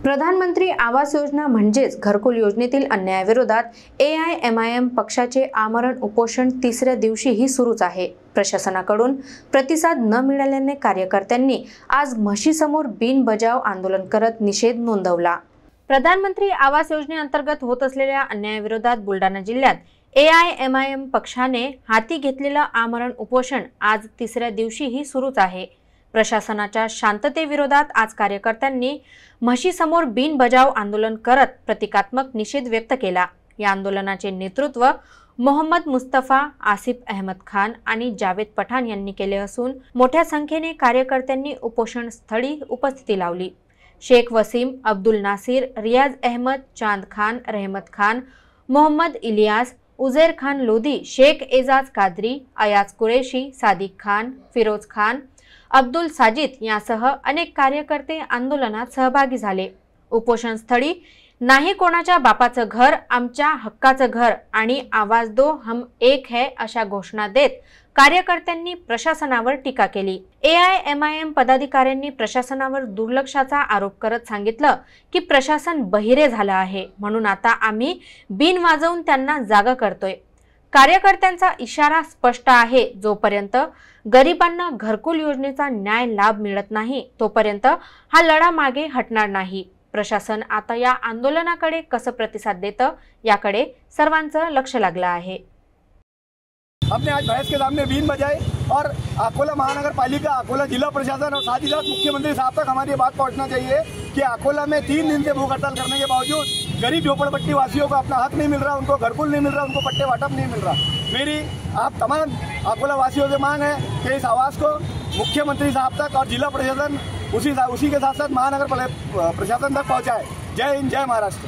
प्रधानमंत्री आवास योजना म्हणजेच घरकुल योजनेतील अन्यायाविरोधात AIMIM पक्षाचे आमरण उपोषण तिसऱ्या दिवशीही सुरूच आहे। प्रशासनाकडून प्रतिसाद न मिळाल्याने कार्यकर्त्यांनी आज म्हशीसमोर बिनबजाव आंदोलन करत निषेध नोंदवला। प्रधानमंत्री आवास योजनेअंतर्गत होत असलेल्या अन्यायाविरोधात बुलढाणा जिल्ह्यात AIMIM पक्षाने हाती घेतलेलं आमरण उपोषण आज तिसऱ्या दिवशीही सुरूच आहे। प्रशासनाच्या शांततेविरोधात आज कार्यकर्त्यांनी म्हशीसमोर बिनबजाव आंदोलन करत प्रतिकात्मक निषेध व्यक्त केला। या आंदोलनाचे नेतृत्व मोहम्मद मुस्तफा, आसिफ अहमद खान आणि जावेद पठाण यांनी केले असून मोठ्या संख्येने कार्यकर्त्यांनी उपोषण स्थळी उपस्थिती लावली। शेख वसीम, अब्दुल नासिर, रियाज अहमद, चांद खान, रहमत खान, मोहम्मद इलियास, उजैर खान लोधी, शेख एजाज कादरी, अयाज कुरेशी, सादिक खान, फिरोज खान, अब्दुल साजिद यासह अनेक कार्यकर्ते आंदोलनात सहभागी झाले। उपोषण स्थळी नाही कोणाच्या बापाचं घर, आमच्या हक्काचं घर आणि आवाज दो हम एक है अशा घोषणा देत कार्यकर्त्यांनी प्रशासनावर टीका केली। AIMIM पदाधिकाऱ्यांनी प्रशासनावर दुर्लक्षाचा आरोप करत सांगितलं की प्रशासन बहिरे झालं आहे, म्हणून आता आम्ही बिन वाजवून त्यांना जागा करतोय। कार्यकर्त्यांचा इशारा स्पष्ट आहे, जोपर्यंत गरिबांना घरकुल योजनेचा न्याय लाभ मिळत नाही तोपर्यंत हा लढा मागे हटणार नाही। प्रशासन आता या आंदोलनाकडे कसं प्रतिसाद देतं याकडे सर्वांचं लक्ष लागलं आहे। हमने आज बहस के सामने बीन बजाए और अकोला महानगर पालिका, अकोला जिला प्रशासन और साथ ही साथ मुख्यमंत्री साहब तक हमारी बात पहुंचना चाहिए कि अकोला में 3 दिन से भूख हड़ताल करने के बावजूद गरीब झोपड़पट्टी वासियों को अपना हक नहीं मिल रहा, उनको घरकुल नहीं मिल रहा, उनको पट्टे वाटप नहीं मिल रहा। मेरी आप तमाम अकोला वासियों से मांग है कि इस आवाज़ को मुख्यमंत्री साहब तक और जिला प्रशासन उसी के साथ साथ महानगर प्रशासन तक पहुँचाए। जय हिंद, जय महाराष्ट्र।